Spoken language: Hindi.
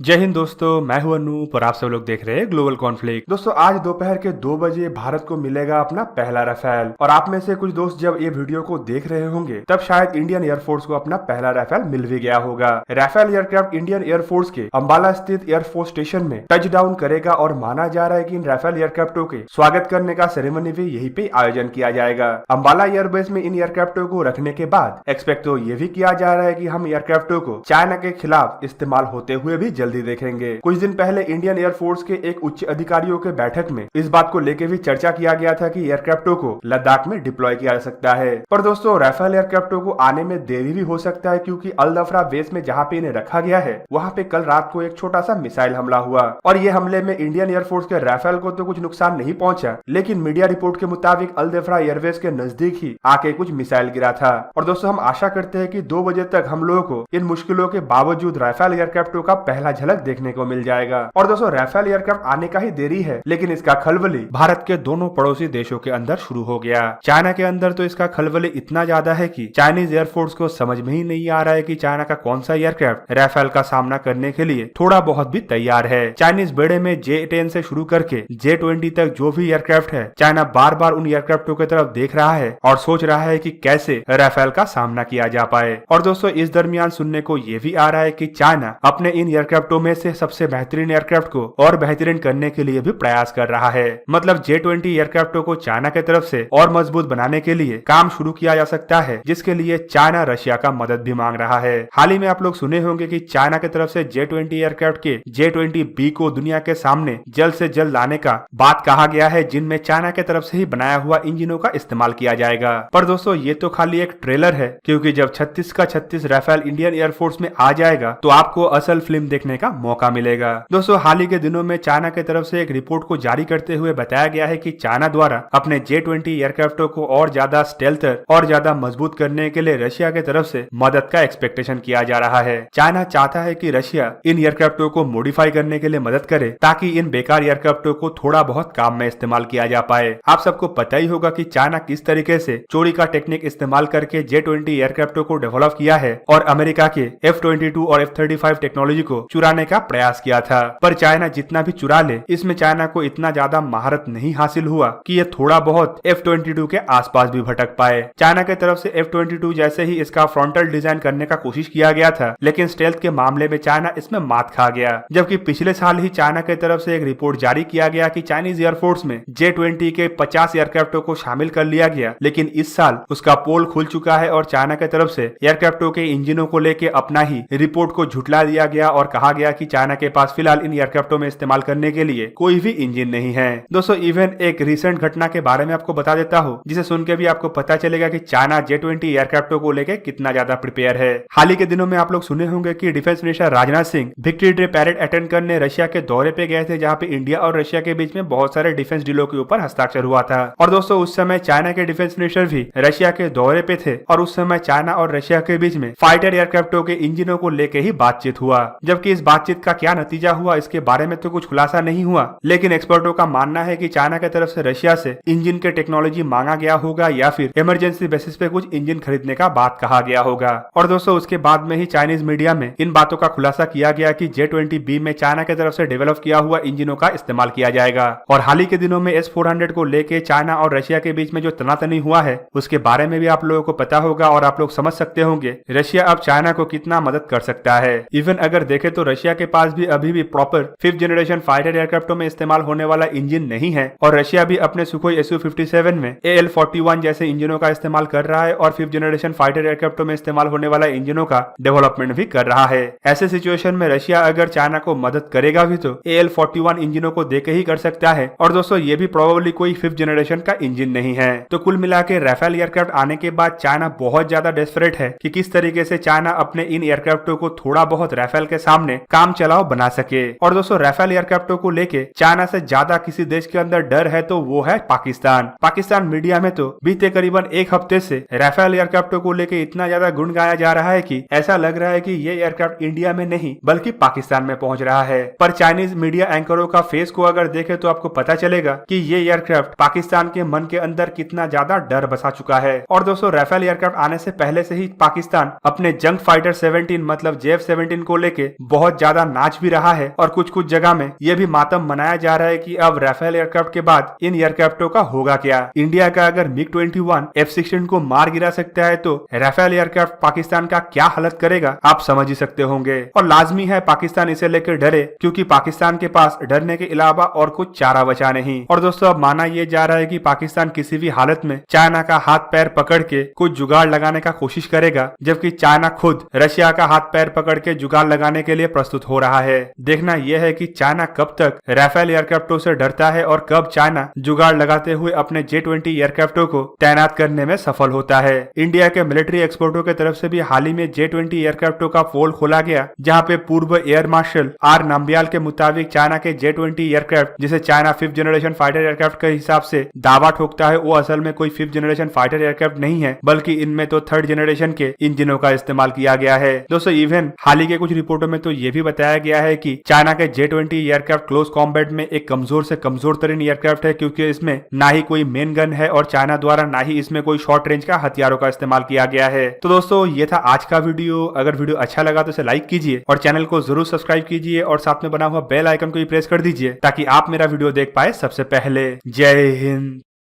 जय हिंद दोस्तों, मैं हूं अनूप और आप सब लोग देख रहे हैं ग्लोबल कॉन्फ्लिक्ट। दोस्तों आज दोपहर के 2 बजे भारत को मिलेगा अपना पहला राफेल। और आप में से कुछ दोस्त जब ये वीडियो को देख रहे होंगे तब शायद इंडियन एयरफोर्स को अपना पहला राफेल मिल भी गया होगा। राफेल एयरक्राफ्ट इंडियन एयरफोर्स के अंबाला स्थित एयरफोर्स स्टेशन में टच डाउन करेगा और माना जा रहा है कि इन राफेल एयरक्राफ्टों के स्वागत करने का सेरेमनी भी यहीं पे आयोजन किया जाएगा। अंबाला एयरबेस में इन एयरक्राफ्टों को रखने के बाद एक्सपेक्ट तो ये भी किया जा रहा है कि हम एयरक्राफ्टों को चाइना के खिलाफ इस्तेमाल होते हुए भी जल्दी देखेंगे। कुछ दिन पहले इंडियन एयरफोर्स के एक उच्च अधिकारियों के बैठक में इस बात को लेकर भी चर्चा किया गया था कि एयरक्राफ्टों को लद्दाख में डिप्लॉय किया जा सकता है। पर दोस्तों राफेल एयरक्राफ्टों को आने में देरी भी हो सकता है क्योंकि अल दफरा बेस में जहाँ पे इन्हें रखा गया है वहाँ पे कल रात को एक छोटा सा मिसाइल हमला हुआ और ये हमले में इंडियन एयरफोर्स के राफेल को तो कुछ नुकसान नहीं पहुंचा, लेकिन मीडिया रिपोर्ट के मुताबिक अल दफरा एयरबेस के नजदीक ही आके कुछ मिसाइल गिरा था। और दोस्तों हम आशा करते हैं कि 2 बजे तक हम लोगों को इन मुश्किलों के बावजूद राफेल एयरक्राफ्टों का पहला झलक देखने को मिल जाएगा। और दोस्तों राफेल एयरक्राफ्ट आने का ही देरी है, लेकिन इसका खलबली भारत के दोनों पड़ोसी देशों के अंदर शुरू हो गया। चाइना के अंदर तो इसका खलबली इतना ज्यादा है कि चाइनीज एयरफोर्स को समझ में ही नहीं आ रहा है कि चाइना का कौन सा एयरक्राफ्ट राफेल का सामना करने के लिए थोड़ा बहुत भी तैयार है। चाइनीज बेड़े में J-10 से शुरू करके J-20 तक जो भी एयरक्राफ्ट है, चाइना बार बार उन एयरक्राफ्टों की तरफ देख रहा है और सोच रहा है कि कैसे राफेल का सामना किया जा पाए। और दोस्तों इस दरमियान सुनने को ये भी आ रहा है कि चाइना अपने इन एयरक्राफ्टों में से सबसे बेहतरीन एयरक्राफ्ट को और बेहतरीन करने के लिए भी प्रयास कर रहा है। मतलब J-20 एयरक्राफ्टों को चाइना की तरफ से और मजबूत बनाने के लिए काम शुरू किया जा सकता है, जिसके लिए चाइना रशिया का मदद भी मांग रहा है। हाल ही में आप लोग सुने होंगे कि चाइना की तरफ से J-20 एयरक्राफ्ट के J-20B को दुनिया के सामने जल्द से जल्द लाने का बात कहा गया है, जिनमें चाइना की तरफ से ही बनाया हुआ इंजनों का इस्तेमाल किया जाएगा। पर दोस्तों ये तो खाली एक ट्रेलर है, क्योंकि जब 36 का 36 राफेल इंडियन एयरफोर्स में आ जाएगा तो आपको असल फिल्म देखने का मौका मिलेगा। दोस्तों हाल ही के दिनों में चाइना की तरफ से एक रिपोर्ट को जारी करते हुए बताया गया है कि चाइना द्वारा अपने J-20 एयरक्राफ्टों को और ज्यादा स्टेल्थर और ज्यादा मजबूत करने के लिए रशिया की तरफ से मदद का एक्सपेक्टेशन किया जा रहा है। चाइना चाहता है कि रशिया इन एयरक्राफ्टों को मॉडिफाई करने के लिए मदद करे ताकि इन बेकार एयरक्राफ्टों को थोड़ा बहुत काम में इस्तेमाल किया जा पाए। आप सबको पता ही होगा कि चाइना किस तरीके से चोरी का टेक्निक इस्तेमाल करके J-20 एयरक्राफ्टों को डेवलप किया है और अमेरिका के F-22 और F-35 टेक्नोलॉजी को चुराने का प्रयास किया था। पर चाइना जितना भी चुरा ले, इसमें चाइना को इतना ज्यादा महारत नहीं हासिल हुआ कि ये थोड़ा बहुत F-22 के आसपास भी भटक पाए। चाइना की तरफ से F-22 जैसे ही इसका फ्रंटल डिजाइन करने का कोशिश किया गया था, लेकिन स्टेल्थ के मामले में चाइना इसमें मात खा गया। जबकि पिछले साल ही चाइना की तरफ से एक रिपोर्ट जारी किया गया कि चाइनीज एयरफोर्स में J-20 के 50 एयरक्राफ्टों को शामिल कर लिया गया, लेकिन इस साल उसका पोल खुल चुका है और चाइना की तरफ से एयरक्राफ्टों के इंजनों को लेकर अपना ही रिपोर्ट को झुटला दिया गया और कहा गया कि चाइना के पास फिलहाल इन एयरक्राफ्टों में इस्तेमाल करने के लिए कोई भी इंजन नहीं है। दोस्तों इवन एक रिसेंट घटना के बारे में आपको बता देता हूँ, जिसे सुन के भी आपको पता चलेगा कि चाइना J-20 एयरक्राफ्टों को लेकर कितना ज्यादा प्रिपेयर है। हाल ही के दिनों में आप लोग सुने होंगे कि defence minister Rajnath Singh victory day parade attend करने रशिया के दौरे पे गए थे, जहाँ पे इंडिया और रशिया के बीच में बहुत सारे डिफेंस डीलों के ऊपर हस्ताक्षर हुआ था। और दोस्तों उस समय चाइना के डिफेंस मिनिस्टर भी रशिया के दौरे पे थे और उस समय चाइना और रशिया के बीच में फाइटर एयरक्राफ्टों के इंजनों को लेकर ही बातचीत हुआ। जबकि इस बातचीत का क्या नतीजा हुआ इसके बारे में तो कुछ खुलासा नहीं हुआ, लेकिन एक्सपर्टों का मानना है कि चाइना की तरफ से रशिया से इंजन के टेक्नोलॉजी मांगा गया होगा या फिर इमरजेंसी बेसिस पे कुछ इंजन खरीदने का बात कहा गया होगा। और दोस्तों उसके बाद में ही चाइनीज मीडिया में इन बातों का खुलासा किया गया कि J-20B में चाइना की तरफ से डेवलप किया हुआ इंजनों का इस्तेमाल किया जाएगा। और हाल ही के दिनों में S-400 को लेके चाइना और रशिया के बीच में जो तनातनी हुआ है उसके बारे में भी आप लोगों को पता होगा और आप लोग समझ सकते होंगे रशिया अब चाइना को कितना मदद कर सकता है। इवन अगर देखे तो रशिया के पास भी अभी भी प्रॉपर 5th जनरेशन फाइटर एयरक्राफ्टों में इस्तेमाल होने वाला इंजन नहीं है और रशिया भी अपने सुखोई Su-57 में AL-41 जैसे इंजनों का इस्तेमाल कर रहा है और 5th जनरेशन फाइटर एयरक्राफ्टों में इस्तेमाल होने वाला इंजनों का डेवलपमेंट भी कर रहा है। ऐसे सिचुएशन में रशिया अगर चाइना को मदद करेगा भी तो AL-41 इंजनों को देके ही कर सकता है और दोस्तों ये भी प्रोबेबली कोई 5th जनरेशन का इंजन नहीं है। तो कुल मिला के राफेल एयरक्राफ्ट आने के बाद चाइना बहुत ज्यादा डेस्परेट है कि किस तरीके से चाइना अपने इन एयरक्राफ्टों को थोड़ा बहुत राफेल के सामने काम चलाओ बना सके। और दोस्तों राफेल एयरक्राफ्टों को लेके चाइना से ज्यादा किसी देश के अंदर डर है तो वो है पाकिस्तान मीडिया में तो बीते करीबन एक हफ्ते से राफेल एयरक्राफ्टों को लेके इतना ज्यादा गुण गाया जा रहा है कि ऐसा लग रहा है कि ये एयरक्राफ्ट इंडिया में नहीं बल्कि पाकिस्तान में पहुंच रहा है। पर चाइनीज मीडिया एंकरों का फेस को अगर देखे तो आपको पता चलेगा कि ये एयरक्राफ्ट पाकिस्तान के मन के अंदर कितना ज्यादा डर बसा चुका है। और दोस्तों राफेल एयरक्राफ्ट आने से पहले से ही पाकिस्तान अपने जंग फाइटर 17 मतलब JF-17 को लेके बहुत बहुत ज्यादा नाच भी रहा है और कुछ कुछ जगह में यह भी मातम मनाया जा रहा है कि अब राफेल एयरक्राफ्ट के बाद इन एयरक्राफ्टों का होगा क्या। इंडिया का अगर MiG-21 F-16 को मार गिरा सकता है तो राफेल एयरक्राफ्ट पाकिस्तान का क्या हालत करेगा आप समझ ही सकते होंगे। और लाजमी है पाकिस्तान इसे लेकर डरे, क्योंकि पाकिस्तान के पास डरने के अलावा और कुछ चारा बचा नहीं। और दोस्तों अब माना यह जा रहा है कि पाकिस्तान किसी भी हालत में चाइना का हाथ पैर पकड़ के कुछ जुगाड़ लगाने का कोशिश करेगा, जबकि चाइना खुद रशिया का हाथ पैर पकड़ के जुगाड़ लगाने के लिए प्रस्तुत हो रहा है। देखना यह है कि चाइना कब तक राफेल एयरक्राफ्टों से डरता है और कब चाइना जुगाड़ लगाते हुए अपने J-20 एयरक्राफ्टों को तैनात करने में सफल होता है। इंडिया के मिलिट्री एक्सपर्टों की तरफ से भी हाल ही में J-20 एयरक्राफ्टों का पोल खोला गया, जहां पे पूर्व एयर मार्शल आर नाम्बियाल के मुताबिक चाइना के J-20 एयरक्राफ्ट जिसे China 5th generation fighter aircraft के हिसाब से दावा ठोकता है, वो असल में कोई 5th जनरेशन फाइटर एयरक्राफ्ट नहीं है, बल्कि इनमें तो 3rd जनरेशन के इंजनों का इस्तेमाल किया गया है। दोस्तों इवन हाल ही के कुछ रिपोर्टों में तो ये भी बताया गया है कि चाइना के J-20 एयरक्राफ्ट क्लोज कॉम्बैट में एक कमजोर से कमजोर तरीन एयरक्राफ्ट है, क्योंकि इसमें ना ही कोई मेन गन है और चाइना द्वारा ना ही इसमें कोई शॉर्ट रेंज का हथियारों का इस्तेमाल किया गया है। तो दोस्तों ये था आज का वीडियो। अगर वीडियो अच्छा लगा तो इसे लाइक कीजिए और चैनल को जरूर सब्सक्राइब कीजिए और साथ में बना हुआ बेल आइकन को भी प्रेस कर दीजिए ताकि आप मेरा वीडियो देख पाए सबसे पहले। जय हिंद।